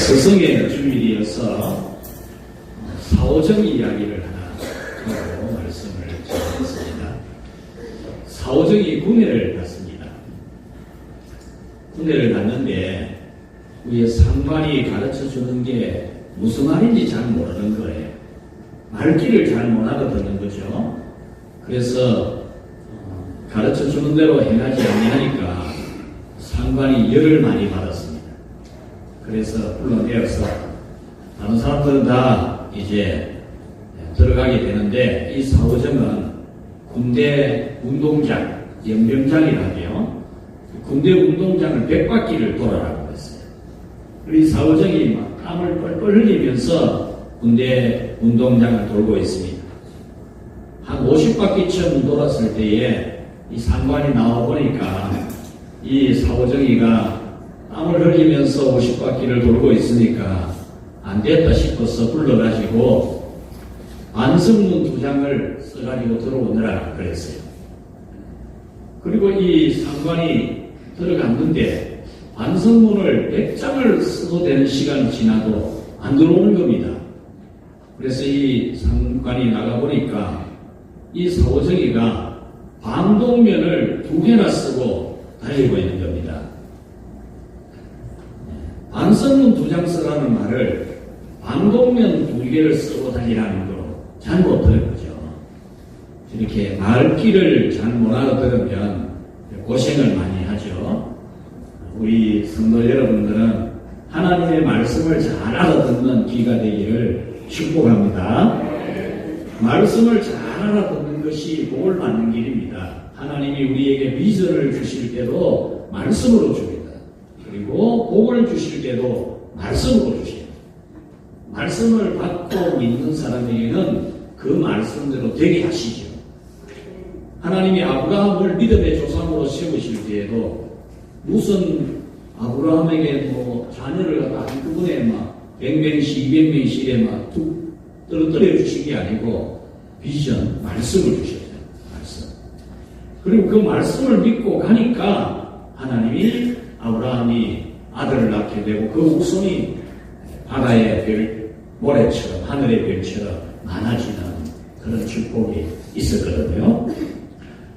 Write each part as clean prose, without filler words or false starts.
스승의 주일이어서 사오정 이야기를 하나 하고 말씀을 드리겠습니다. 사오정이 군회를 갔습니다. 군회를 갔는데 우리 상관이 가르쳐 주는 게 무슨 말인지 잘 모르는 거예요. 말귀를 잘 못 알아듣는 거죠. 그래서 가르쳐 주는 대로 행하지 않으니까 상관이 열을 많이 받았습니다. 그래서 불러내어서 다른 사람들은 다 이제 들어가게 되는데 이 사오정은 군대 운동장, 연병장이라고요. 군대 운동장을 100바퀴를 돌아라고 했어요. 우리 사오정이 막 땀을 뻘뻘 흘리면서 군대 운동장을 돌고 있습니다. 한 50바퀴쯤 돌았을 때에 이 상관이 나와 보니까 이 사오정이가 땀을 흘리면서 50바퀴를 돌고 있으니까 안 됐다 싶어서 불러가지고 반성문 2장을 써가지고 들어오느라 그랬어요. 그리고 이 상관이 들어갔는데 반성문을 100장을 써도 되는 시간이 지나도 안 들어오는 겁니다. 그래서 이 상관이 나가보니까 이 사오정이가 반동면을 2개나 쓰고 다니고 있는 겁니다. 반성문 2장 쓰라는 말을 반동면 2개를 쓰고 다니라는 거 잘못 들은 거죠. 이렇게 말귀를 잘못 알아들으면 고생을 많이 하죠. 우리 성도 여러분들은 하나님의 말씀을 잘 알아듣는 귀가 되기를 축복합니다. 말씀을 잘 알아듣는 것이 복을 받는 길입니다. 하나님이 우리에게 비전을 주실 때도 말씀으로 줍니다. 그리고 복을 주실 때도 말씀으로 주십니다. 말씀을 받고 믿는 사람에게는 그 말씀대로 되게 하시죠. 하나님이 아브라함을 믿음의 조상으로 세우실 때에도 무슨 아브라함에게 뭐 자녀를 갖다 한꺼번에 막 100명씩 200명씩에 막 툭 떨어뜨려 주신 게 아니고 비전, 말씀을 주셨어요. 말씀. 그리고 그 말씀을 믿고 가니까 하나님이 아브라함이 아들을 낳게 되고 그 후손이 바다의 별, 모래처럼 하늘의 별처럼 많아지는 그런 축복이 있었거든요.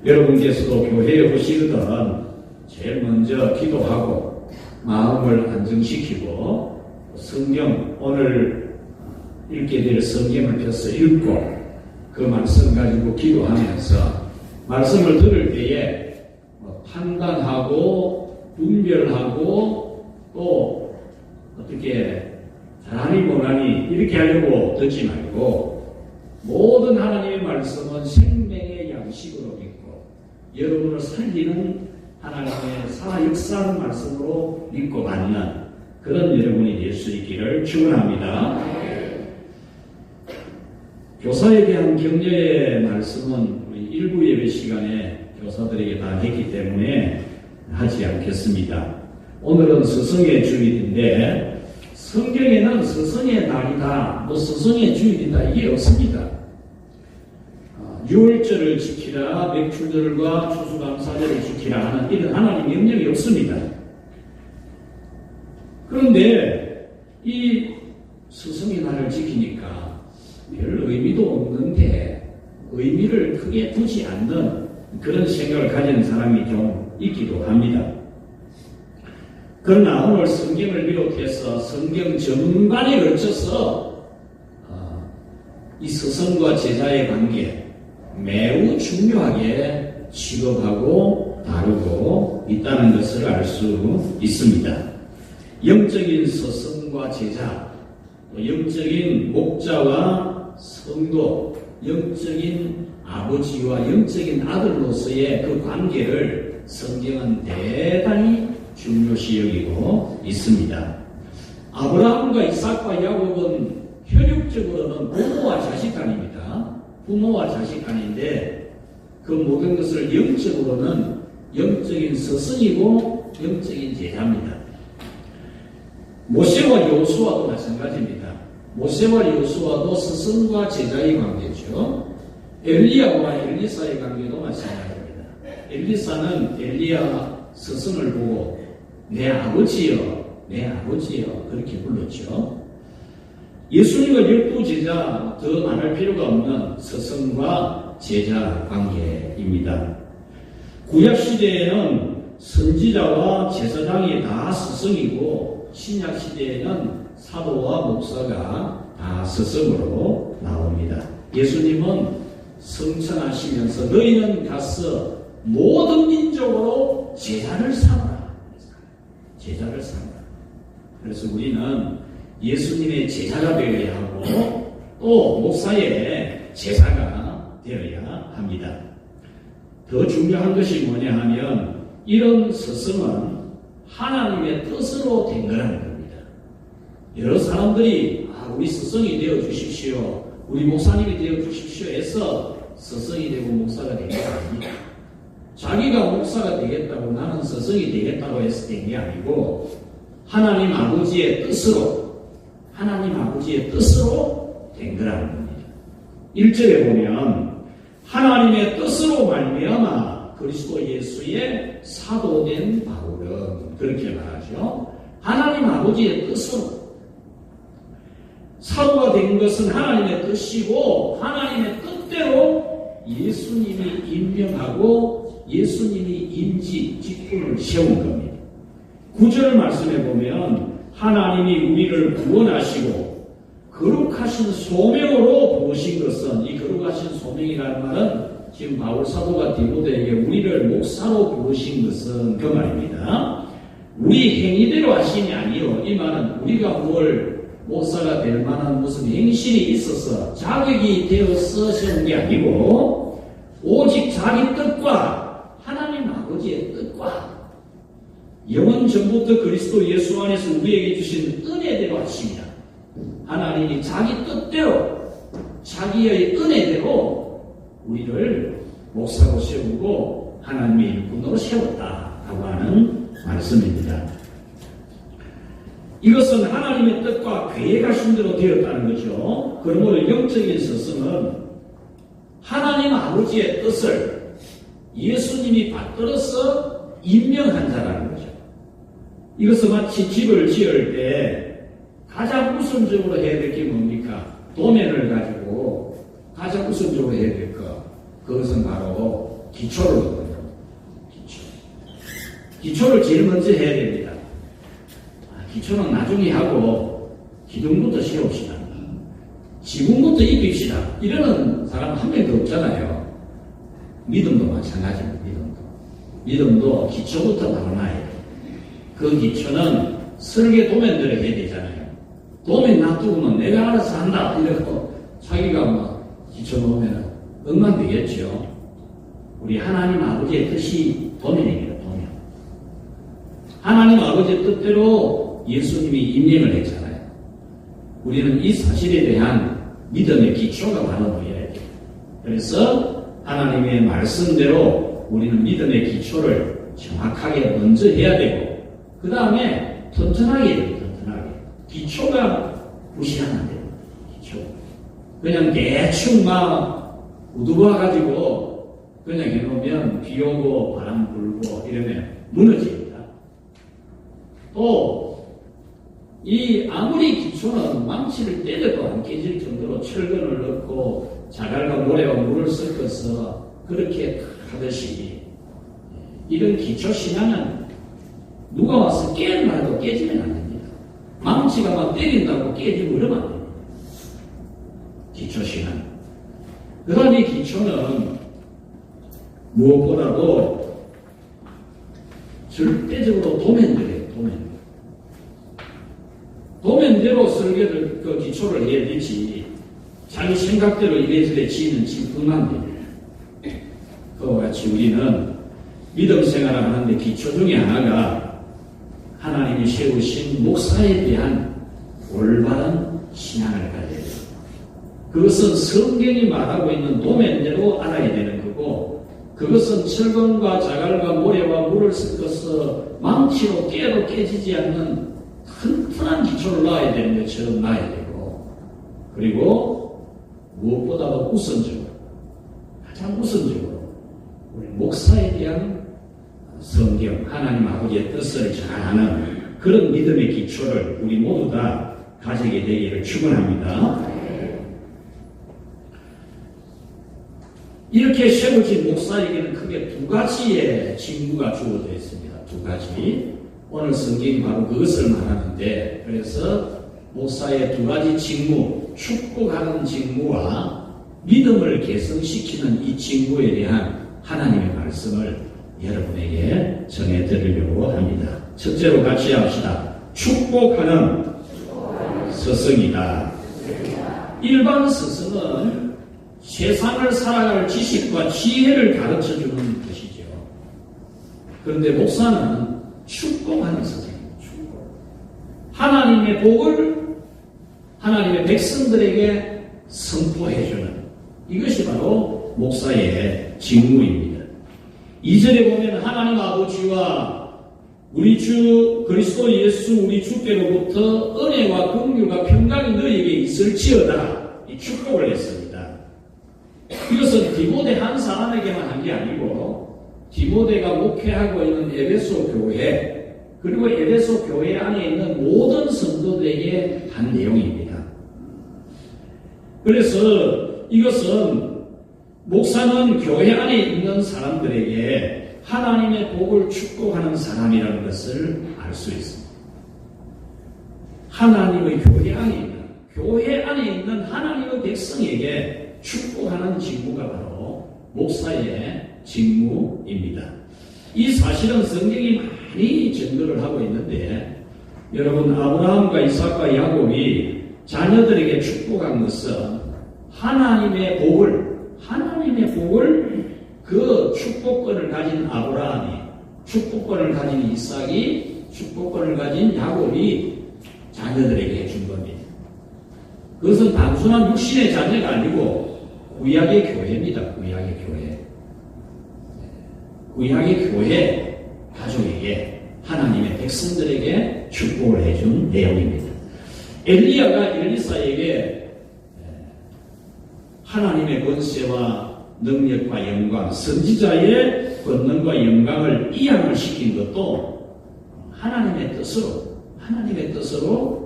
여러분께서도 교회에 오시거든 제일 먼저 기도하고 마음을 안정시키고 성경 오늘 읽게 될 성경을 펴서 읽고 그 말씀 가지고 기도하면서 말씀을 들을 때에 판단하고 분별하고 또 어떻게 잘하니 못하니 이렇게 하려고 듣지 말고 모든 하나님의 말씀은 생명의 양식으로 믿고 여러분을 살리는 하나님의 살아 역사하는 말씀으로 믿고 받는 그런 여러분이 될 수 있기를 축원합니다. 교사에 대한 격려의 말씀은 우리 일부 예배 시간에 교사들에게 다 했기 때문에 하지 않겠습니다. 오늘은 스승의 주일인데 성경에는 스승의 날이다, 뭐 스승의 주일이다 이게 없습니다. 유월절을 지키라, 맥출절과 추수감사절을 지키라 하는 이런 하나님 명령이 없습니다. 그런데 이 스승의 날을 지키니까 별 의미도 없는데 의미를 크게 두지 않는 그런 생각을 가진 사람이 좀 있기도 합니다. 그러나 오늘 성경을 비롯해서 성경 전반에 걸쳐서 이 스승과 제자의 관계 매우 중요하게 취급하고 다루고 있다는 것을 알 수 있습니다. 영적인 스승과 제자, 영적인 목자와 성도, 영적인 아버지와 영적인 아들로서의 그 관계를 성경은 대단히 중요시 여기고 있습니다. 아브라함과 이삭과 야곱은 혈육적으로는 부모와 자식 간입니다. 부모와 자식 간인데 그 모든 것을 영적으로는 영적인 스승이고 영적인 제자입니다. 모세와 여호수아도 마찬가지입니다. 모세와 여호수아도 스승과 제자의 관계죠. 엘리야와 엘리사의 관계도 마찬가지입니다. 엘리사는 엘리야 스승을 보고 내 아버지여 내 아버지여 그렇게 불렀죠. 예수님과 12제자 더 말할 필요가 없는 스승과 제자 관계입니다. 구약시대에는 선지자와 제사장이 다 스승이고 신약시대에는 사도와 목사가 다 스승으로 나옵니다. 예수님은 성천하시면서 너희는 가서 모든 민족으로 제자를 삼으라. 제자를 삼으라. 그래서 우리는 예수님의 제자가 되어야 하고 또 목사의 제자가 되어야 합니다. 더 중요한 것이 뭐냐 하면 이런 스승은 하나님의 뜻으로 된 거라는 겁니다. 여러 사람들이 우리 스승이 되어 주십시오, 우리 목사님이 되어 주십시오 해서 스승이 되고 목사가 된 게 아닙니다. 자기가 목사가 되겠다고 나는 스승이 되겠다고 해서 된 게 아니고 하나님 아버지의 뜻으로 된 거라는 겁니다. 1절에 보면 하나님의 뜻으로 말미암아 그리스도 예수의 사도된 바울은 그렇게 말하죠. 하나님 아버지의 뜻으로 사도가 된 것은 하나님의 뜻이고 하나님의 뜻대로 예수님이 임명하고 예수님이 직분을 세운 겁니다. 9절 말씀해 보면 하나님이 우리를 구원하시고 거룩하신 소명으로 부르신 것은, 이 거룩하신 소명이라는 말은 지금 바울 사도가 디모데에게 우리를 목사로 부르신 것은 그 말입니다. 우리 행위대로 하심이 아니요, 이 말은 우리가 뭘 목사가 될 만한 무슨 행실이 있어서 자격이 되어서 세운 게 아니고 오직 자기 뜻과 하나님 아버지의 뜻과 영원 전부터 그리스도 예수 안에서 우리에게 주신 은혜대로 하십니다. 하나님이 자기 뜻대로 자기의 은혜대로 우리를 목사로 세우고 하나님의 일꾼으로 세웠다라고 하는 말씀입니다. 이것은 하나님의 뜻과 계획하신 대로 되었다는 거죠. 그러므로 영적인 스승은 하나님 아버지의 뜻을 예수님이 받들어서 임명한 자라는 거죠. 이것은 마치 집을 지을 때 가장 우선적으로 해야 될 게 뭡니까? 도면을 가지고 가장 우선적으로 해야 될 것, 그것은 바로 기초를 얻는 겁니다. 기초를 제일 먼저 해야 됩니다. 기초는 나중에 하고 기둥부터 세웁시다, 지붕부터 입힙시다, 이러는 사람 한 명도 없잖아요. 믿음도 마찬가지입니다. 믿음도 기초부터 바로놔야 돼요. 그 기초는 설계 도면대로 해야 되잖아요. 도면 놔두고는 내가 알아서 한다 이러고 자기가 막 기초 놓으면 엉망 되겠죠. 우리 하나님 아버지의 뜻이 도면입니다. 도면. 하나님 아버지의 뜻대로 예수님이 임명을 했잖아요. 우리는 이 사실에 대한 믿음의 기초가 바로 놓여야 돼요. 그래서 하나님의 말씀대로 우리는 믿음의 기초를 정확하게 먼저 해야 되고 그 다음에 튼튼하게 해야 돼요. 튼튼하게. 기초가 무시하면 안 돼요. 기초. 그냥 대충 막 우두부어가지고 그냥 해놓으면 비 오고 바람 불고 이러면 무너집니다. 또 이 아무리 기초는 망치를 때려도 안 깨질 정도로 철근을 넣고 자갈과 모래와 물을 섞어서 그렇게 하듯이 이런 기초 신앙은 누가 와서 깨는 말도 깨지면 안 됩니다. 망치가 막 때린다고 깨지고 이러면 안 됩니다. 기초 신앙. 그 다음에 기초는 무엇보다도 절대적으로 도면대로예요. 도면대로 설계를 그 기초를 해야 되지 자기 생각대로 이래저래 지는 지금만 됩니다. 그와 같이 우리는 믿음 생활을 하는데 기초 중에 하나가 하나님이 세우신 목사에 대한 올바른 신앙을 가져야 돼요. 그것은 성경이 말하고 있는 도면대로 알아야 되는 거고 그것은 철근과 자갈과 모래와 물을 섞어서 망치로 깨도 깨지지 않는 튼튼한 기초를 놔야 되는 것처럼 놔야 되고 그리고 무엇보다도 가장 우선적으로 우리 목사에 대한 성경, 하나님 아버지의 뜻을 잘 아는 그런 믿음의 기초를 우리 모두 다 가지게 되기를 축원합니다. 이렇게 세워진 목사에게는 크게 두 가지의 직무가 주어져 있습니다. 두 가지. 오늘 성경이 바로 그것을 말하는데, 그래서 목사의 두 가지 직무, 축복하는 직무와 믿음을 개성시키는 이 직무에 대한 하나님의 말씀을 여러분에게 전해드리려고 합니다. 첫째로 같이 합시다. 축복하는 스승이다. 일반 스승은 세상을 살아갈 지식과 지혜를 가르쳐주는 것이죠. 그런데 목사는 축복하는 스승입니다. 하나님의 복을 하나님의 백성들에게 선포해주는, 이것이 바로 목사의 직무입니다. 2절에 보면 하나님 아버지와 우리 주 그리스도 예수 우리 주께로부터 은혜와 긍휼과 평강이 너희에게 있을지어다, 이 축복을 했습니다. 이것은 디모데 한 사람에게만 한 게 아니고 디모데가 목회하고 있는 에베소 교회, 그리고 에베소 교회 안에 있는 모든 성도들에게 한 내용입니다. 그래서 이것은 목사는 교회 안에 있는 사람들에게 하나님의 복을 축복하는 사람이라는 것을 알 수 있습니다. 하나님의 교회 안에 있는 하나님의 백성에게 축복하는 직무가 바로 목사의 직무입니다. 이 사실은 성경이 많이 증거를 하고 있는데, 여러분, 아브라함과 이삭과 야곱이 자녀들에게 축복한 것은 하나님의 복을 그 축복권을 가진 아브라함이, 축복권을 가진 이삭이, 축복권을 가진 야곱이 자녀들에게 해준 겁니다. 그것은 단순한 육신의 자녀가 아니고 구약의 교회입니다. 구약의 교회 가족에게, 하나님의 백성들에게 축복을 해준 내용입니다. 엘리야가 엘리사에게 하나님의 권세와 능력과 영광, 선지자의 권능과 영광을 이양을 시킨 것도 하나님의 뜻으로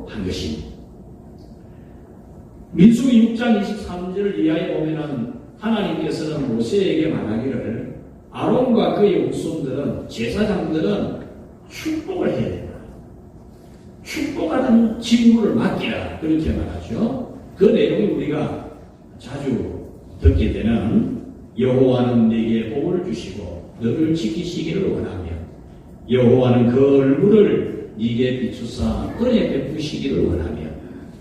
한 것입니다. 민수기 6장 23절 이하에 보면은 하나님께서는 모세에게 말하기를 아론과 그의 후손들은, 제사장들은 축복을 해야 된다. 축복하는 직무를 맡기라, 그렇게 말하죠. 그 내용이 우리가 자주 듣게 되는, 여호와는 네게 복을 주시고 너를 지키시기를 원하며 여호와는 그 얼굴을 네게 비추사 은혜 베푸시기를 원하며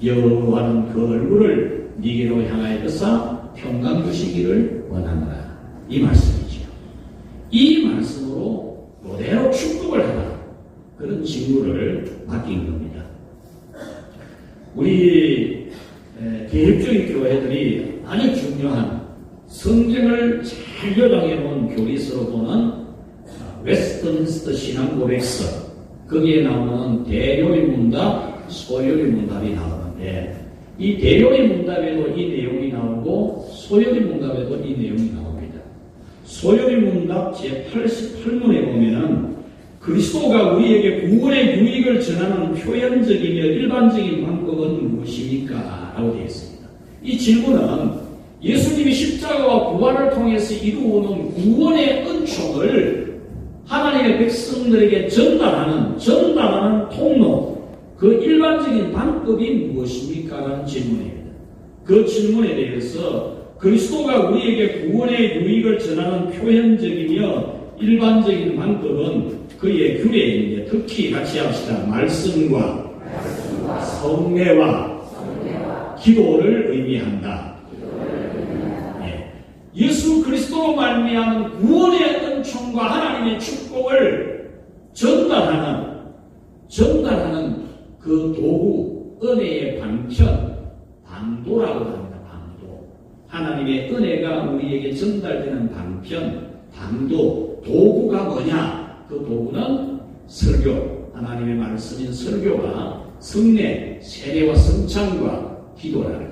여호와는 그 얼굴을 네게로 향하여서 평강 주시기를 원하노라, 이 말씀이죠. 이 말씀으로 그대로 축복을 하라, 그런 직무를 맡긴 겁니다. 우리 개혁적인 교회들이 아주 중요한 성경을 잘 요약해 놓은 교리서로 보는 웨스트민스터 신앙고백서, 거기에 나오는 대요의 문답, 소요의 문답이 나오는데, 이 대요의 문답에도 이 내용이 나오고 소요의 문답에도 이 내용이 나옵니다. 소요의 문답 제88문에 보면은 그리스도가 우리에게 구원의 유익을 전하는 표현적이며 일반적인 방법은 무엇입니까? 라고 되어 있습니다. 이 질문은 예수님이 십자가와 부활을 통해서 이루어놓은 구원의 은총을 하나님의 백성들에게 전달하는 통로, 그 일반적인 방법이 무엇입니까? 라는 질문입니다. 그 질문에 대해서 그리스도가 우리에게 구원의 유익을 전하는 표현적이며 일반적인 방법은 그의 규례인데, 특히 같이 합시다. 말씀과 성례와 기도를 의미한다. 예수 그리스도로 말미암은 구원의 은총과 하나님의 축복을 전달하는 그 도구, 은혜의 방편, 방도라고 합니다. 방도. 하나님의 은혜가 우리에게 전달되는 방편, 방도, 도구가 뭐냐? 그 도구는 설교, 하나님의 말씀인 설교와 성례, 세례와 성찬과 기도라.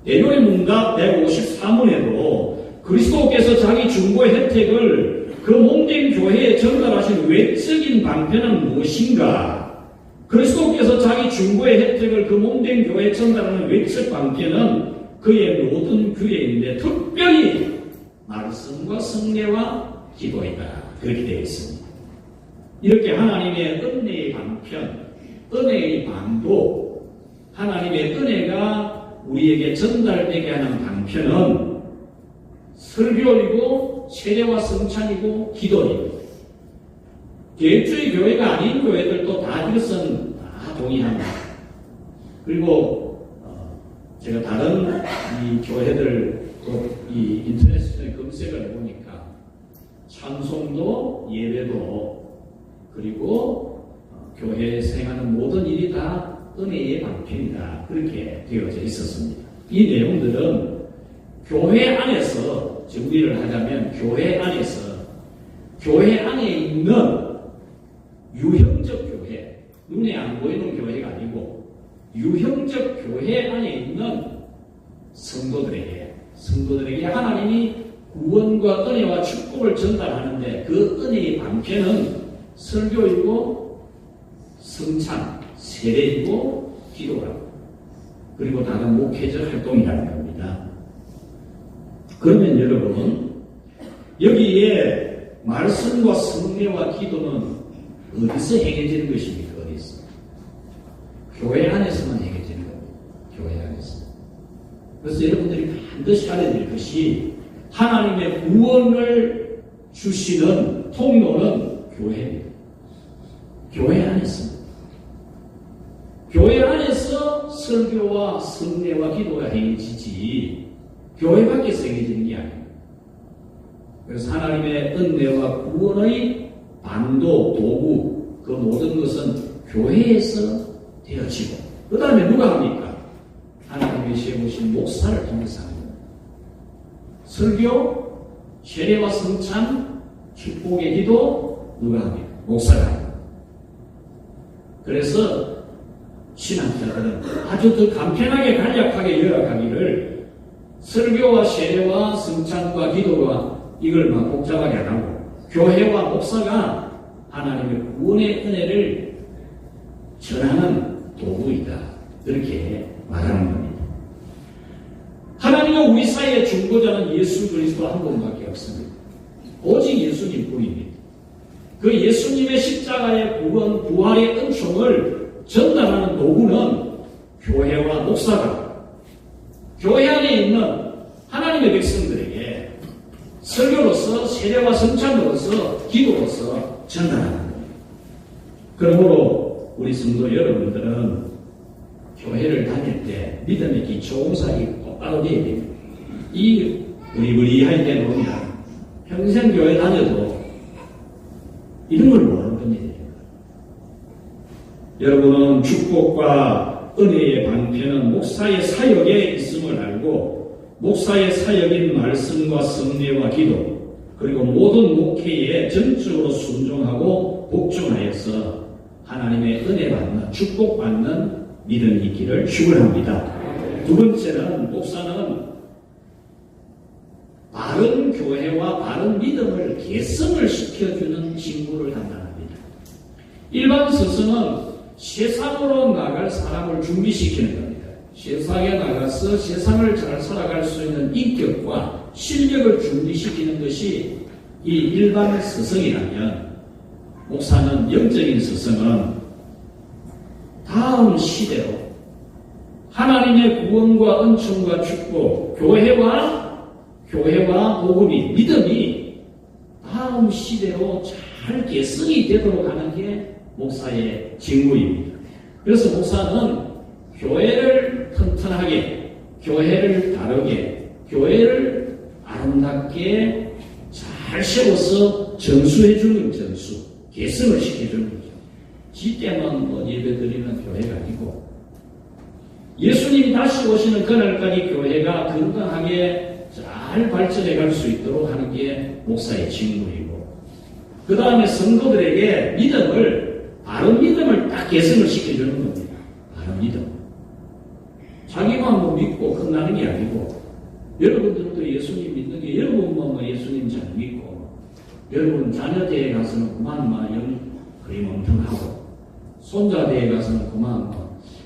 대요의 문답 153문에도 그리스도께서 자기 중보의 혜택을 그 몸된 교회에 전달하신 외적인 방편은 무엇인가? 그리스도께서 자기 중보의 혜택을 그 몸된 교회에 전달하는 외적 방편은 그의 모든 교회인데 특별히 말씀과 성례와 기도이다. 그렇게 되어 있습니다. 이렇게 하나님의 은혜의 방편, 은혜의 방도, 하나님의 은혜가 우리에게 전달되게 하는 방편은 설교이고 세례와 성찬이고 기도입니다. 계획주의 교회가 아닌 교회들도 다 이것은 다 동의합니다. 그리고 제가 다른 이 교회들 이 인터넷에 검색을 해보니까 찬송도 예배도 그리고 교회에서 행하는 모든 일이 다 은혜의 방편이다. 그렇게 되어져 있었습니다. 이 내용들은 교회 안에서 정리를 하자면 교회 안에 있는 유형적 교회, 눈에 안 보이는 교회가 아니고 유형적 교회 안에 있는 성도들에게 하나님이 구원과 은혜와 축복을 전달하는데 그 은혜의 방편은 설교이고 성찬, 세례이고 기도라고 그리고 다른 목회적 활동이라는 겁니다. 그러면 여러분 여기에 말씀과 성례와 기도는 어디서 행해지는 것입니까? 어디서? 교회 안에서만 행해지는 겁니다. 교회 안에서. 그래서 여러분들이 반드시 알아야 될 것이 하나님의 구원을 주시는 통로는 교회입니다. 교회 안에서. 교회 안에서 설교와 성례와 기도가 행해지지 교회 밖에서 행해지는 게 아닙니다. 그래서 하나님의 은혜와 구원의 방도, 도구, 그 모든 것은 교회에서 되어지고 그 다음에 누가 합니까? 하나님이 세우신 목사를 통해서 합니다. 설교, 세례와 성찬, 축복의 기도 누가 합니까? 목사가 합니다. 그래서 신학자들은 아주 더 간편하게 간략하게 요약하기를 설교와 세례와 성찬과 기도와 이걸 막 복잡하게 안 하고 교회와 목사가 하나님의 구원의 은혜를 전하는 도구이다. 그렇게 말하는 겁니다. 하나님과 우리 사이의 중보자는 예수 그리스도 한 분밖에 없습니다. 오직 예수님 뿐입니다. 그 예수님의 십자가의 구원, 부활의 은총을 전달하는 도구는 교회와 목사가 교회 안에 있는 하나님의 백성들에게 설교로서 세례와 성찬으로서 기도로서 전달하는 겁니다. 그러므로 우리 성도 여러분들은 교회를 다닐 때 믿음의 기초공사가 똑바로 되어야 됩니다. 이 의리의리할 때 보면 평생 교회 다녀도 이런 걸 모르는 겁니다. 여러분은 축복과 은혜의 방편은 목사의 사역에 있음을 알고 목사의 사역인 말씀과 성례와 기도 그리고 모든 목회에 전적으로 순종하고 복종하여서 하나님의 은혜 받는 축복받는 믿음이 있기를 축원합니다. 두 번째는 목사는 바른 교회와 바른 믿음을 개성을 시켜주는 직무를 담당합니다. 일반 스승은 세상으로 나갈 사람을 준비시키는 겁니다. 세상에 나가서 세상을 잘 살아갈 수 있는 인격과 실력을 준비시키는 것이 이 일반 스승이라면 목사는 영적인 스승은 다음 시대로 하나님의 구원과 은총과 축복, 교회와 복음이, 믿음이 다음 시대로 잘 개성이 되도록 하는 게 목사의 직무입니다. 그래서 목사는 교회를 튼튼하게, 교회를 다르게, 교회를 아름답게 잘 세워서 전수해주는 전수, 개성을 시켜주는 거죠. 지 때만 예배드리는 교회가 아니고 예수님이 다시 오시는 그날까지 교회가 건강하게 잘 발전해 갈 수 있도록 하는 게 목사의 직무이고 그 다음에 성도들에게 바른 믿음을 딱 개성을 시켜주는 겁니다. 바른 믿음. 자기만 믿고 끝나는 게 아니고 여러분들도 예수님 믿는 게 여러분만 예수님 잘 믿고 여러분 자녀대에 가서는 그만 거의 멍텅하고 손자대에 가서는 그만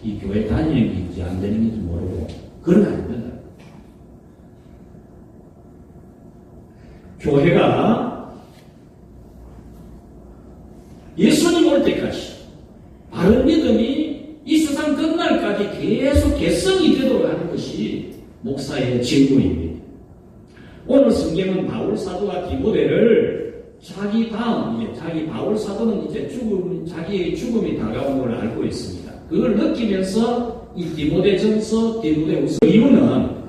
이 교회 다니는 게 이제 안 되는 건지 모르고 그런 거 아닙니다. 교회가 예수님 올 때까지 바른 믿음이 이 세상 끝날까지 계속 개성이 되도록 하는 것이 목사의 직무입니다. 오늘 성경은 바울 사도와 디모데를 자기 바울 사도는 이제 자기의 죽음이 다가온 걸 알고 있습니다. 그걸 느끼면서 이 디모데전서, 디모데후서 이유는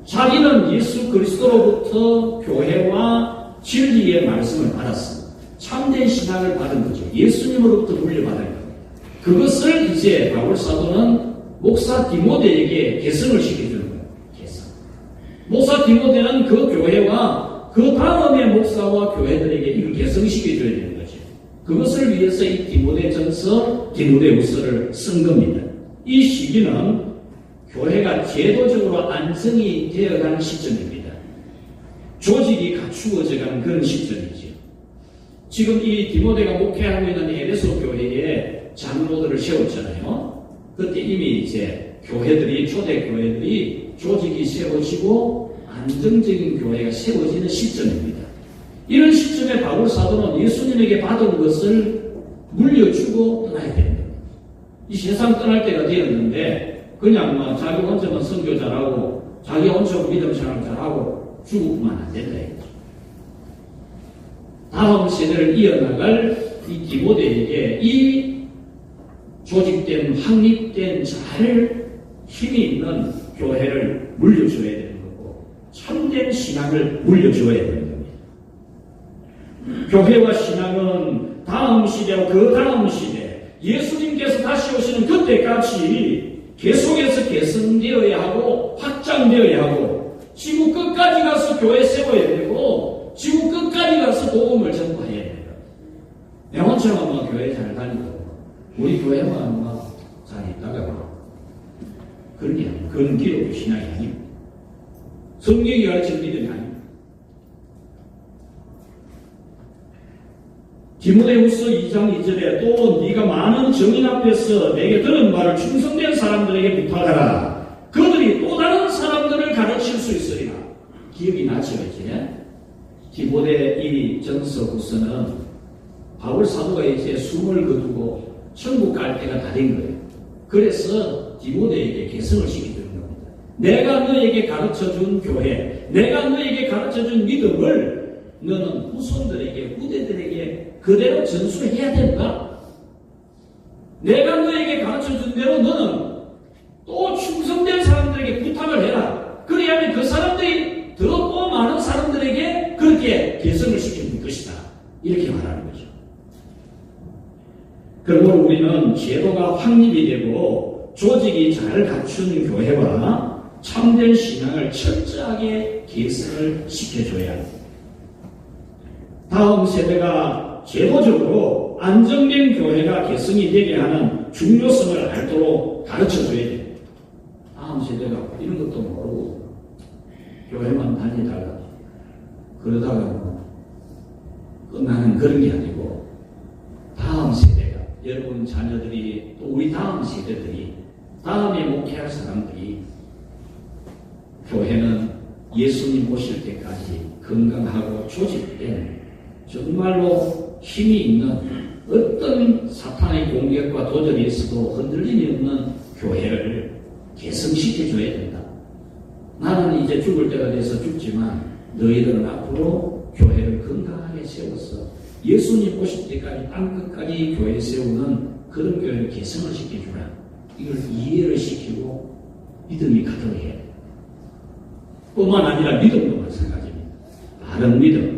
자기는 예수 그리스도로부터 교회와 진리의 말씀을 받았습니다. 참된 신앙을 받은 거죠. 예수님으로부터 물려받은 겁니다. 그것을 이제 바울 사도는 목사 디모데에게 개성을 시켜주는 거예요. 개성. 목사 디모데는 그 교회와 그 다음의 목사와 교회들에게 이걸 개성시켜줘야 되는 거죠. 그것을 위해서 이 디모데전서, 디모데후서를 쓴 겁니다. 이 시기는 교회가 제도적으로 안정이 되어가는 시점입니다. 조직이 갖추어져가는 그런 시점이죠. 지금 이 디모데가 목회하고 있는 에베소 교회에 장로들을 세웠잖아요. 그때 이미 이제 교회들이, 초대 교회들이 조직이 세워지고 안정적인 교회가 세워지는 시점입니다. 이런 시점에 바울 사도는 예수님에게 받은 것을 물려주고 떠나야 됩니다. 이 세상 떠날 때가 되었는데 그냥 자기 혼자만 선교 잘하고 자기 혼자 믿음 생활 잘하고 죽으면 안 된다 이거죠. 다음 세대를 이어나갈 이 디모데에게 이 조직된 확립된 잘 힘이 있는 교회를 물려줘야 되는 거고 참된 신앙을 물려줘야 되는 겁니다. 교회와 신앙은 다음 시대와 그 다음 시대 예수님께서 다시 오시는 그때까지 계속해서 개선되어야 하고 확장되어야 하고 지구 끝까지 가서 교회 세워야 되고 지구 끝까지 가서 복음을 전파해야 돼요. 내 혼자만 교회 잘 다니고 우리 교회만 잘 있다가 그런 게 아니에요. 그런 기독교 신앙이 아닙니다. 성경이 가르치는 믿음이 아닙니다. 디모데후서 2장 2절에 또 네가 많은 정인 앞에서 내게 들은 말을 충성된 사람들에게 부탁하라. 그들이 또 다른 사람들을 가르칠 수 있으리라. 기억이 나죠 이제? 디모데 이 전서후서는 바울 사도가 이제 숨을 거두고 천국 갈 때가 다 된 거예요. 그래서 디모데에게 개성을 시켜주는 겁니다. 내가 너에게 가르쳐준 교회, 내가 너에게 가르쳐준 믿음을 너는 후손들에게, 후대들에게 그대로 전수해야 된다. 내가 너에게 가르쳐준 대로 너는 또 충성된 사람들에게 부탁을 해라. 그래야만 그 사람들이 더 많은 사람들에게 그렇게 개성을 시키는 것이다. 이렇게 말하는 거죠. 그리고 우리는 제도가 확립이 되고 조직이 잘 갖춘 교회와 참된 신앙을 철저하게 개선을 시켜줘야 합니다. 다음 세대가 제도적으로 안정된 교회가 개성이 되게 하는 중요성을 알도록 가르쳐줘야 돼요. 다음 세대가 이런 것도 모르고 교회만 다니다가 그러다가 끝나는 그런 게 아니고 다음 세대가 여러분 자녀들이 또 우리 다음 세대들이 다음에 목회할 사람들이 교회는 예수님 오실 때까지 건강하고 조직된 정말로 힘이 있는 어떤 사탄의 공격과 도전이 있어도 흔들림이 없는 교회를 개성시켜줘야 된다. 나는 이제 죽을 때가 돼서 죽지만 너희들은 앞으로 교회를 건강하게 세워서 예수님 오실 때까지 땅끝까지 교회 세우는 그런 교회를 개성을 시켜주라. 이걸 이해를 시키고 믿음이 가득 해야 돼. 뿐만 아니라 믿음도 마찬가지입니다. 바른 믿음.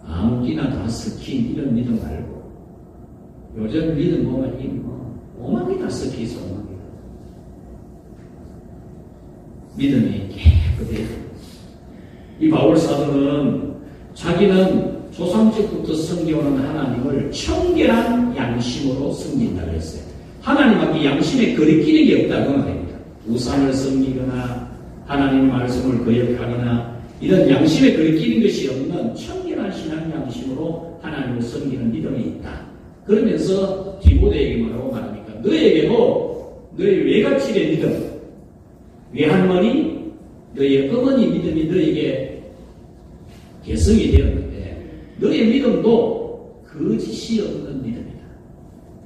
아무기나 다 섞인 이런 믿음 말고 요즘 믿음 보면 오만이 다 섞여 있어. 오만이. 믿음이 깨끗해요. 이 바울 사도는 자기는 조상적부터 섬겨오는 하나님을 청결한 양심으로 섬긴다고 했어요. 하나님 앞에 양심에 거리끼는 게 없다고 말입니다. 우상을 섬기거나 하나님의 말씀을 거역하거나 이런 양심에 거리끼는 것이 없는 청결한 신앙 양심으로 하나님을 섬기는 믿음이 있다. 그러면서 디모데에게 뭐라고 말합니까? 너에게도 너의 외갓집의 믿음, 외할머니, 너의 어머니 믿음이 너에게 개성이 되었는데 너의 믿음도 거짓이 없는 믿음이다.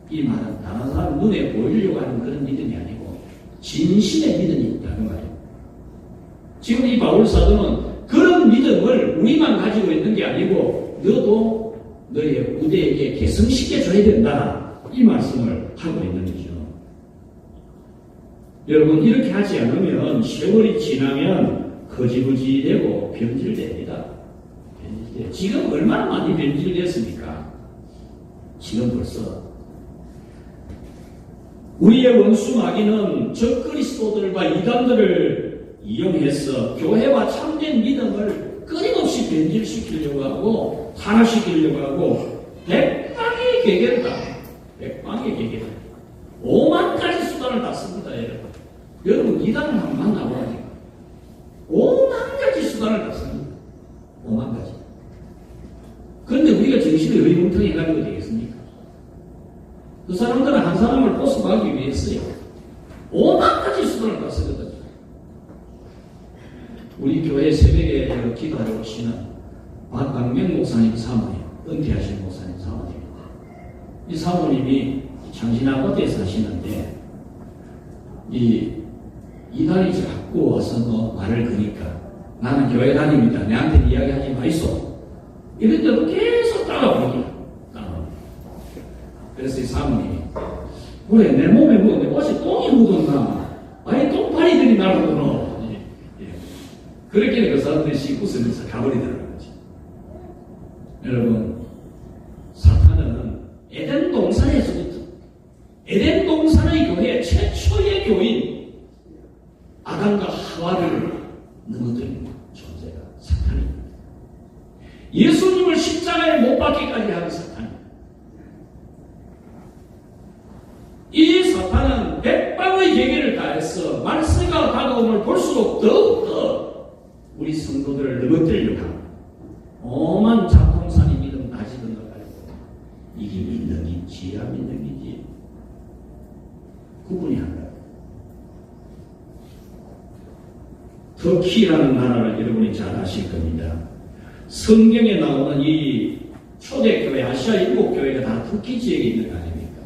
이 말은 다른 사람 눈에 보이려고 하는 그런 믿음이 아니고 진심의 믿음이 있다 그 말이에요. 지금 이 바울 사도는 그런 믿음을 우리만 가지고 있는 게 아니고 너도 너의 후대에게 개성시켜 줘야 된다. 이 말씀을 하고 있는 거죠. 여러분 이렇게 하지 않으면 세월이 지나면 거지거지되고 변질됩니다. 지금 얼마나 많이 변질됐습니까? 지금 벌써 우리의 원수 마귀는 적그리스도들과 이단들을 이용해서 교회와 참된 믿음을 끊임없이 변질시키려고 하고 탄압시키려고 하고 백방의 계계다. 백방의 계계다. 5만 가지 수단을 다 씁니다. 여러분 이단을 한번 만나보라니까 5만 가지 수단을 다 씁니다. 5만 가지. 그런데 우리가 정신을 의문통해 가지고 되겠습니까? 그 사람들은 한 사람을 보습하기 위해서요 5만 가지 수단을 다 쓰거든요. 우리 교회 새벽에 기도하러 오시는 박강명 목사님 사모님, 은퇴하신 목사님 사모님. 이 사모님이 장신아파트에 사시는데 이단이 자꾸 와서 말을 거니까 나는 교회 다닙니다. 내한테 이야기하지 마이소. 이런데도 계속 따라오니까. 그래서 이 사모님이 그래 내 몸에 뭐 내 옷에 똥이 묻었나? 아예 똥파리들이 날아들어. 그렇게 그 사람들이 웃으면서 가버리더라고요. 여러분 사탄은 에덴 동산에서부터 에덴 동산의 교회 최초의 교인 아담과 하와를 넘어뜨린 존재가 사탄입니다. 예수님을 십자가에 못 박기까지 하는 사탄입니다. 이 사탄은 백방의 계계를 다해서 말세가 다가옴을 볼수록 더욱더 우리 성도들을 넘어뜨리려고 합니다. 오만 잡동산이 믿음 가지던 것 가지고 이게 믿음이 지야 믿음이지 구분이 안 가요. 터키라는 나라를 여러분이 잘 아실 겁니다. 성경에 나오는 이 초대교회 아시아 일곱 교회가 다 터키 지역에 있는 거 아닙니까?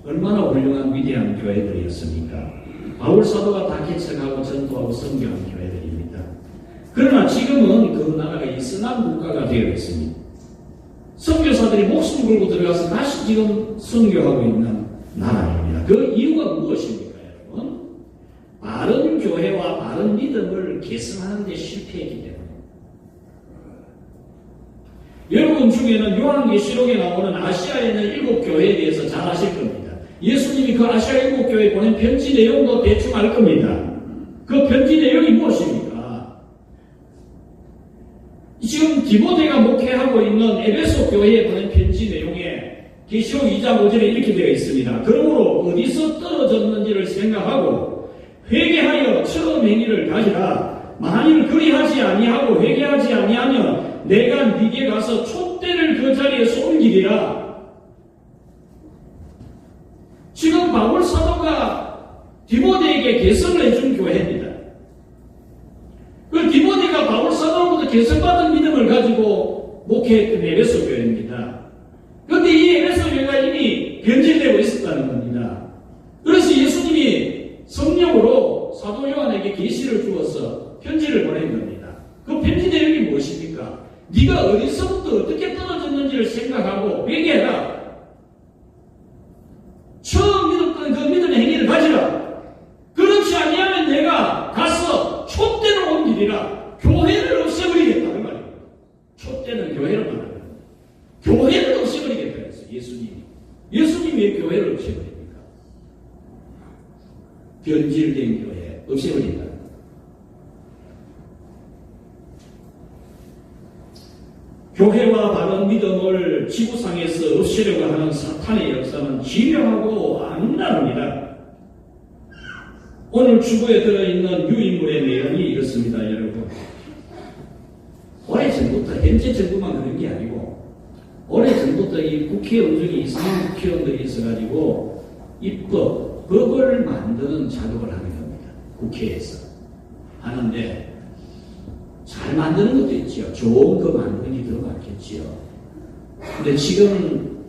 얼마나 훌륭한 위대한 교회들이었습니까? 바울 사도가 다 개척하고 전도하고 선교한 교회들입니다. 그러나 지금은 그 나라가 이슬람 국가가 되어 있습니다. 선교사들이 목숨 걸고 들어가서 다시 지금 선교하고 있는 나라입니다. 그 이유가 무엇입니까, 여러분? 바른 교회와 바른 믿음을 계승하는 데 실패했기 때문에. 여러분 중에는 요한계시록에 나오는 아시아에 있는 일곱 교회에 대해서 잘 아실 겁니다. 예수님이 그 아시아 일곱 교회에 보낸 편지 내용도 대충 알 겁니다. 그 편지 내용이 무엇입니까? 지금 디모데가 목회하고 있는 에베소 교회에 보낸 편지 내용에 계시록 2장 5절에 이렇게 되어 있습니다. 그러므로 어디서 떨어졌는지를 생각하고 회개하여 처음 행위를 가지라. 만일 그리하지 아니하고 회개하지 아니하면 내가 네게 가서 촛대를 그 자리에서 옮기리라. 지금 바울 사도가 디모데에게 개성을 해준 교회입니다. 그 디모데가 바울 사도로부터 개성받은 믿음을 가지고 목회했던 에베소 교회입니다. 그런데 이 에베소 교회가 이미 변질되고 있었다는 겁니다. 그래서 예수님이 성령으로 사도 요한에게 계시를 주어서 편지를 보낸 겁니다. 그 편지 내용이 무엇입니까? 네가 어디서부터 어떻게 떨어졌는지를 생각하고 회개해라. 처음 믿었던 그 믿음의 행위를 가지라. 그렇지 아니하면 내가 가서 촛대를 옮기리라. 교회를 없애버리겠다. 그 말이에요. 촛대는 교회를 말합니다. 교회를 없애버리겠다 했어요. 예수님이 왜 교회를 없애버립니까? 변질된 교회 없애버린다. 교회와 바른 믿음을 지구상에서 없애려고 하는 사탄의 역사는 기묘하고 암울합니다. 오늘 주보에 들어있는 유인물의 내용이 이렇습니다, 여러분. 오래전부터 현재 정부만 그런 게 아니고 오래전부터 이 국회 의중이 이상한 국회의원들이 있어가지고 법을 만드는 작업을 하는 겁니다. 국회에서 하는데 잘 만드는 것도 있지요. 좋은 거 만드는 게 더 많겠지요. 근데 지금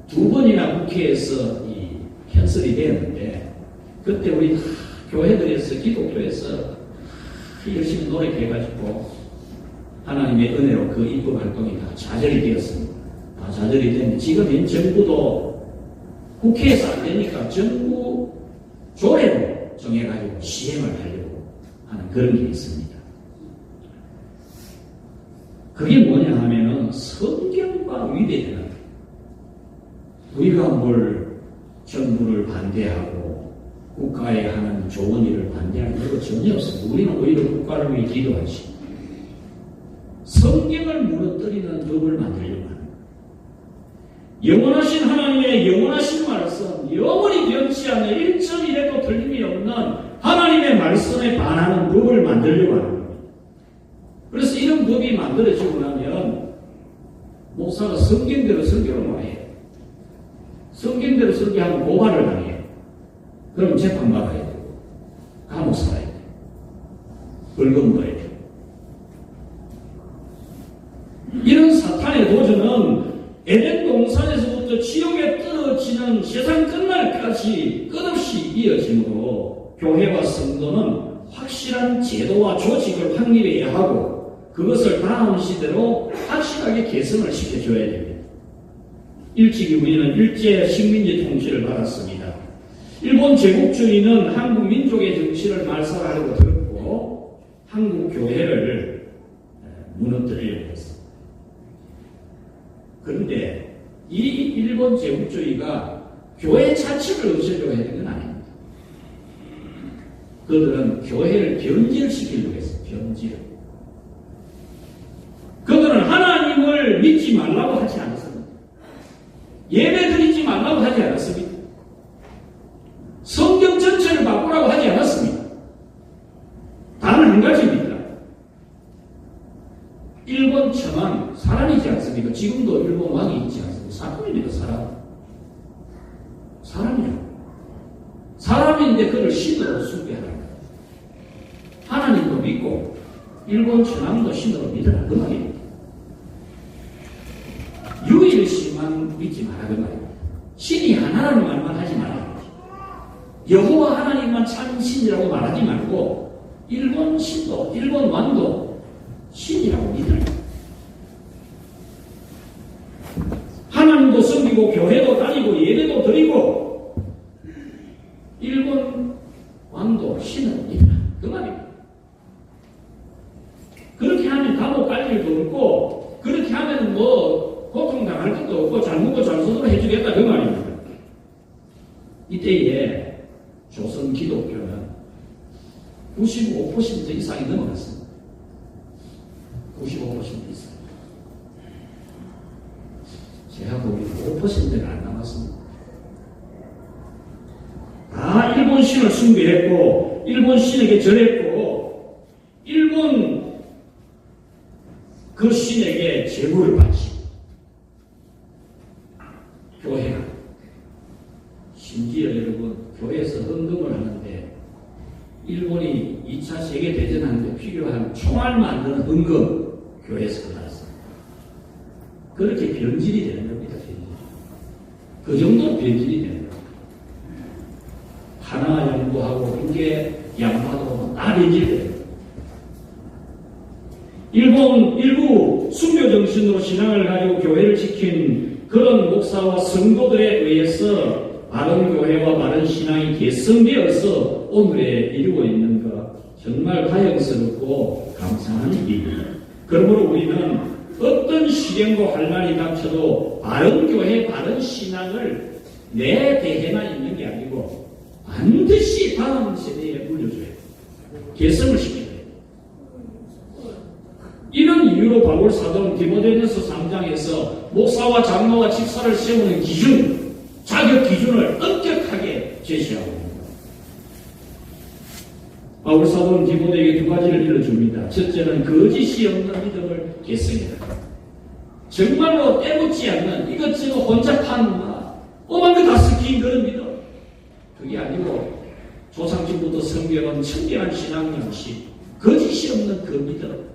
두 번이나 국회에서 편설이 되었는데 그때 우리 교회들에서 기독교에서 열심히 노력해가지고 하나님의 은혜로 그 입법 활동이 다 좌절이 되었습니다. 다 좌절이 됐는데 지금 정부도 국회에서 안 되니까 정부 조례로 정해가지고 시행을 하려고 하는 그런 게 있습니다. 그게 뭐냐 하면은 성경과 위배되는 우리가 뭘 정부를 반대하고 국가에 하는 좋은 일을 반대하는 거 전혀 없습니다. 우리는 오히려 국가를 위해 기도하지. 성경을 무너뜨리는 법을 만들려고 합니다. 영원하신 하나님의 영원하신 말씀, 영원히 변치 않는 1.1에도 틀림이 없는 하나님의 말씀에 반하는 법을 만들려고 하는 겁니다. 그래서 이런 법이 만들어지고 나면 목사가 성경대로 설교를 못해요. 성경대로 설교하면 고발을 당해요. 그럼 재판받아야 되고 감옥 살아야 돼요. 벌금 물어야 돼요. 이런 사탄의 도전은 에덴 동산에서부터 지옥에 떨어지는 세상 끝날까지 끝없이 이어지므로 교회와 성도는 확실한 제도와 조직을 확립해야 하고 그것을 다음 시대로 확실하게 개선을 시켜줘야 됩니다. 일찍이 우리는 일제 식민지 통치를 받았습니다. 일본 제국주의는 한국 민족의 정치를 말살하려고 들었고 한국 교회를 무너뜨리려고 했습니다. 그런데 이 일본 제국주의가 교회 자체를 없애려고 했던 건 아닙니다. 그들은 교회를 변질시키려고 했어요. 변질. 그들은 하나님을 믿지 말라고 하지 않았습니다. 예배 드리지 말라고 하지 않았습니다. 성경 전체를 바꾸라고 하지 않았습니다. 단 한 가지입니다. 일본 천황 사람이지 않습니까? 지금도 일본 왕이 있지 않습니까? 사람입니다. 사람이에요. 사람인데 그를 신으로 숭배하라. 하나님도 믿고 일본 천황도 신으로 믿으라. 그 말입니다. 유일신만 믿지 마라. 그 말입니다. 신이 하나라는 말만 하지 말아야 돼. 여호와 하나님만 참 신이라고 말하지 말고 일본 신도, 일본 왕도 신이라고 믿으라. 하나님도 섬기고 교회도 다니고 예배도 드리고 일본 왕도 신을 믿으라. 그 말입니다. 그렇게 하면 감옥 갈 일도 없고 그렇게 하면 뭐 고통당할 것도 없고 잘 먹고 잘 살도록 해주겠다. 그 말입니다. 이때에 조선 기독교는 95% 이상이 넘어갔습니다. 95% 이상. 제가 보기에는 5%가 안 남았습니다. 다 일본 신을 숭배했고 일본 신에게 절했고 일본 그 신에게 제물을 바치고 교회가 심지어 여러분 교회에서 헌금을 하는데 일본이 2차 세계대전 하는데 필요한 총알 만드는 헌금 교회에서 받았습니다. 그렇게 변질이 되는 겁니다. 그 정도로 변질이 되는 겁니다. 하나 연구하고 이게 양파도 다 변질돼요. 일본 일부 순교 정신으로 신앙을 가지고 교회를 지킨 그런 목사와 성도들에 의해서 바른 교회와 바른 신앙이 개성되어서 오늘에 이루고 있는 것 정말 다행스럽고 감사한 일입니다. 그러므로 우리는 어떤 시련과 환난이 닥쳐도 바른 교회, 바른 신앙을 내 대해만 있는 게 아니고 반드시 다음 세대에 물려줘야 돼요. 개성을 시켜야 돼요. 이런 이유로 바울 사도는 디모데전서 3장에서 목사와 장로와 집사를 세우는 기준, 자격 기준을 엄격하게 제시하고 있습니다. 바울 사도는 디모데에게 두 가지를 일러줍니다. 첫째는 거짓이 없는 믿음을 계승해라. 정말로 때묻지 않는 이것저것 혼잡한 오만 거 다 섞인 그런 믿음. 그게 아니고 조상집부터 성경은 청결한 신앙 양식, 거짓이 없는 그 믿음,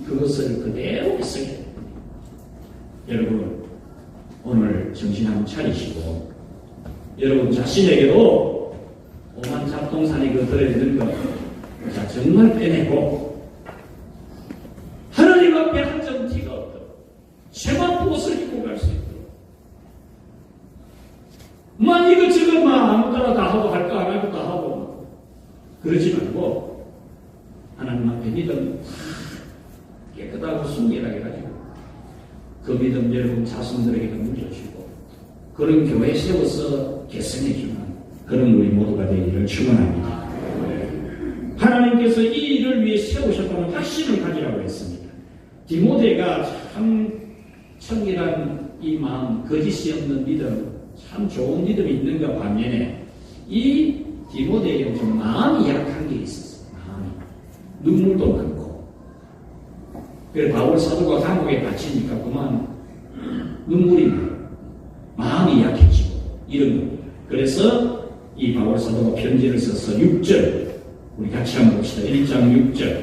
그것을 그대로 계승해야 됩니다. 여러분 오늘 정신 한번 차리시고 여러분 자신에게도 오만 잡동사니 그 들어있는 거 자, 정말 빼내고 하나님 앞에 한 점 티가 없도록 세마포 옷을 입고 갈 수 있도록 이것저것 아무 따라 다 하고 할까 안 할까 다 하고 그러지 말고 하나님 앞에 믿음 깨끗하고 순결하게 가지고 그 믿음 여러분 자손들에게도 물려주고 그런 교회 세워서 개선해주는 그런 우리 모두가 되기를 축원합니다. 하나님께서 이 일을 위해 세우셨다는 확신을 가지라고 했습니다. 디모데가 참 청결한 이 마음, 거짓이 없는 믿음, 참 좋은 믿음이 있는가 반면에 이 디모데에게는 좀 마음이 약한 게 있었어요. 마음이. 눈물도 많고. 그래서 바울 사도가 감옥에 갇히니까 그만 눈물이 나고 마음이 약해지고 이런 겁니다. 그래서 이 바울 사도가 편지를 써서 6절 우리 같이 한번 봅시다. 1장 6절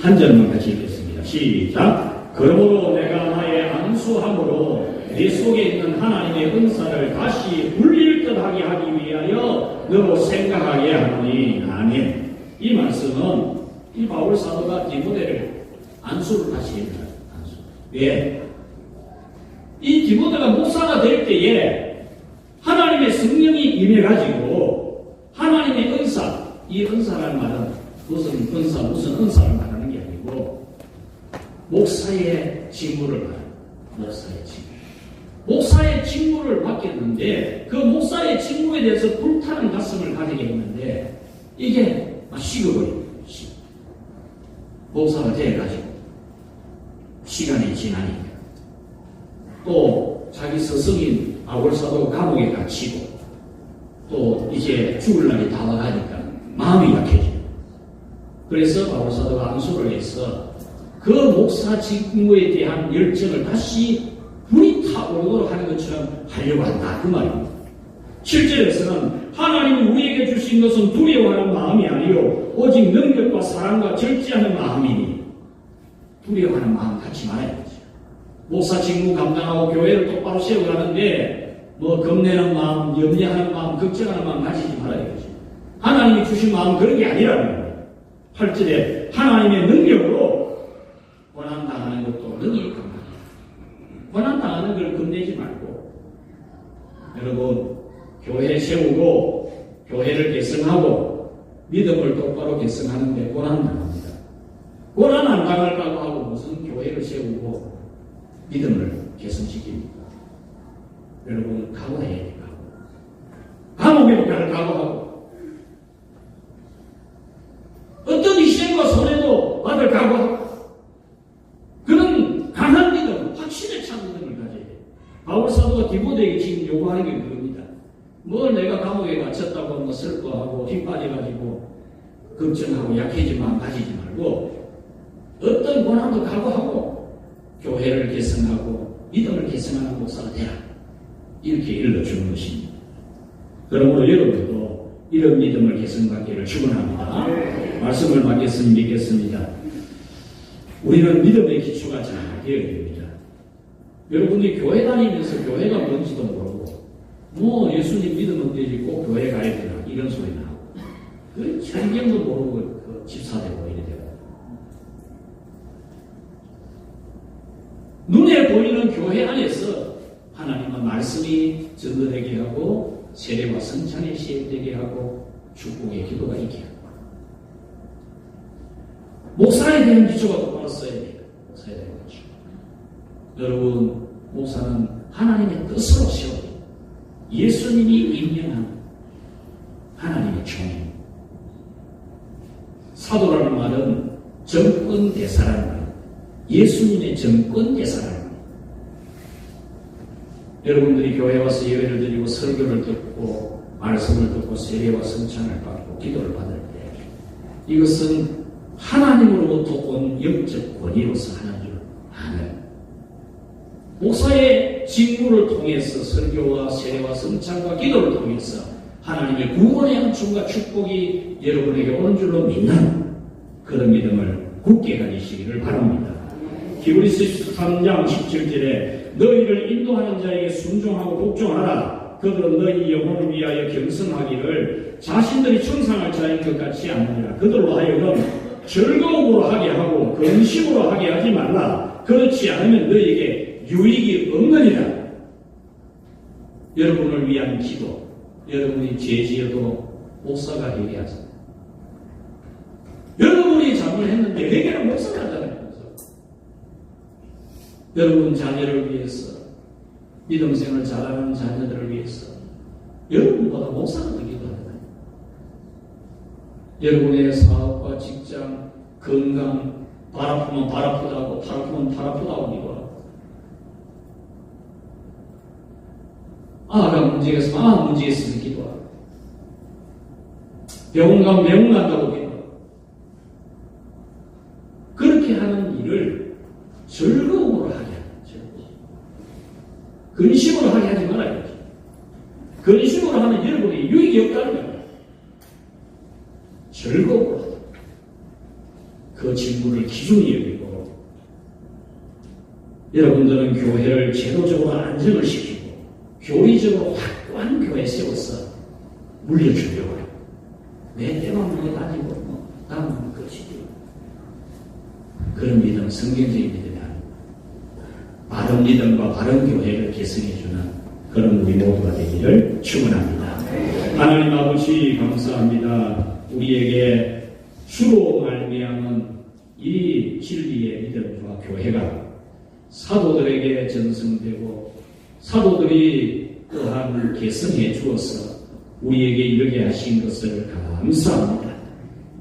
한 절만 같이 읽겠습니다. 시작. 그러므로 내가 나의 안수함으로 내 속에 있는 하나님의 은사를 다시 불릴 듯하게 하기 위하여 너로 생각하게 하노니 아멘. 이 말씀은 이 바울 사도가 디모데를 안수를 다시 했다. 안수. 왜? 이 디모데가 목사가 될 때에 하나님의 성령이 임해가지고 하나님의 은사, 이 은사라는 말은 무슨 은사를 말하는 게 아니고 목사의 직무를 말합니다. 목사의 직무. 목사의 직무를 맡겼는데 그 목사의 직무에 대해서 불타는 가슴을 가지게 했는데 이게 막 식어버립니다. 목사가 돼가지고 시간이 지나니까 또 자기 스승인 바울 사도가 감옥에 갇히고 또 이제 죽을 날이 다가가니까 마음이 약해져요. 그래서 바울 사도가 안수를 해서 그 목사 직무에 대한 열정을 다시 불이 타오르도록 하는 것처럼 하려고 한다. 그 말입니다. 7절에서는 하나님이 우리에게 주신 것은 두려워하는 마음이 아니요 오직 능력과 사랑과 절제하는 마음이니 두려워하는 마음 갖지 말아야 되죠. 목사 직무 감당하고 교회를 똑바로 세우라는데 겁내는 마음, 염려하는 마음, 걱정하는 마음 가지지 말아야 되죠. 하나님이 주신 마음은 그런 게 아니라는 거예요. 8절에 하나님의 능력으로 고난당하는 것도 능히 감당해요. 고난당하는 걸 겁내지 말고 여러분 교회 세우고 교회를 개성하고 믿음을 똑바로 개성하는데 고난당합니다. 고난 안 당할까고 하고 무슨 교회를 세우고 믿음을 개성시킵니까? 여러분 각오해야 돼요. 감옥에 갈 각오하고 어떤 희생과 손해도 받을 각오하고 그런 강한 믿음, 확신에 찬 믿음을 가져야 돼요. 바울 사도가 디모데에게 지금 요구하는 게 그겁니다. 내가 감옥에 갇혔다고 슬퍼하고 힘 빠져가지고 걱정하고 약해진 마음 가지지 말고 어떤 고난도 각오하고 교회를 개성하고 믿음을 개성하는 목사가 되라. 이렇게 일러주는 것입니다. 그러므로 여러분도 이런 믿음을 개성받기를 축원합니다. 말씀을 받겠으니 믿겠습니다. 우리는 믿음의 기초가 잘 되어야 됩니다. 여러분이 교회 다니면서 교회가 뭔지도 모르고 예수님 믿으면 되지 꼭 교회 가야 되나 이런 소리 나고 그 성경도 모르고 그 집사되고 이래 돼요. 눈에 보이는 교회 안에서 하나님은 말씀이 증거되게 하고 세례와 성찬이 시행되게 하고 축복의 기도가 있게 하고 목사에 대한 기초가 똑바로 써야 돼요. 목사에 대한 기초. 여러분 목사는 하나님의 뜻으로 세워요. 예수님이 임명한 하나님의 종입니다. 사도라는 말은 정권대사라는 말, 예수님의 정권대사라는 말. 여러분들이 교회에 와서 예배를 드리고 설교를 듣고 말씀을 듣고 세례와 성찬을 받고 기도를 받을 때 이것은 하나님으로부터 온 영적 권위로서 하는 줄 아는 목사의 직무를 통해서 설교와 세례와 성찬과 기도를 통해서 하나님의 구원의 한춤과 축복이 여러분에게 오는 줄로 믿는 그런 믿음을 굳게 가지시기를 바랍니다. 히브리서 13장 17절에 너희를 인도하는 자에게 순종하고 복종하라. 그들은 너희 영혼을 위하여 겸손하기를 자신들이 청상할 자인 것 같이 아니라 그들로 하여금 즐거움으로 하게 하고 근심으로 하게 하지 말라. 그렇지 않으면 너희에게 유익이 없느니라. 여러분을 위한 기도, 여러분이 죄지어도 목사가 회개하세요. 여러분이 잘못했는데 회개는 목사가 하잖아요. 여러분 자녀를 위해서, 믿음생활 잘하는 자녀들을 위해서 여러분보다 목사가 더 기도하잖아요. 여러분의 사업과 직장, 건강, 발 아프면 발 아프다고, 팔 아프면 팔 아프다고 기도하고, 아가 문제가 있으면 아 문제가 있어서 기도하고, 병원 가면 병원 간다고 기도하고, 그렇게 하는 일을 즐거움으로 하게 하는 거죠. 근심으로 하게 하지 말아야죠. 근심으로 하면 여러분이 유익이 없다는 거예요. 즐거움으로 하자. 그 직무를 기준이 여기고, 여러분들은 교회를 제도적으로 안정을 시키고 교리적으로 확고한 교회 세워서 물려주려고 해요. 내 때만 물려다니고 뭐 나는 것이죠. 그런 믿음은 성경적인 믿음이 아닙니다. 바른 믿음과 바른 교회를 개성해주는 그런 우리 모두가 되기를 축원합니다. 하나님 아버지 감사합니다. 우리에게 주로 말미암은 이 진리의 믿음과 교회가 사도들에게 전승되고 사도들이 또한 개성해 주어서 우리에게 이르게 하신 것을 감사합니다.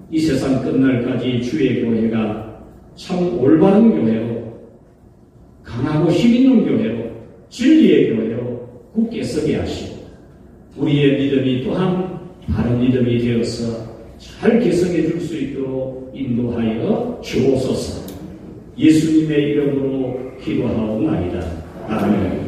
이 세상 끝날까지 주의 교회가 참 올바른 교회로, 강하고 힘있는 교회로, 진리의 교회로 굳게 서게 하시고 우리의 믿음이 또한 바른 믿음이 되어서 잘 개성해 줄 수 있도록 인도하여 주옵소서. 예수님의 이름으로 기도하옵나이다. 아멘.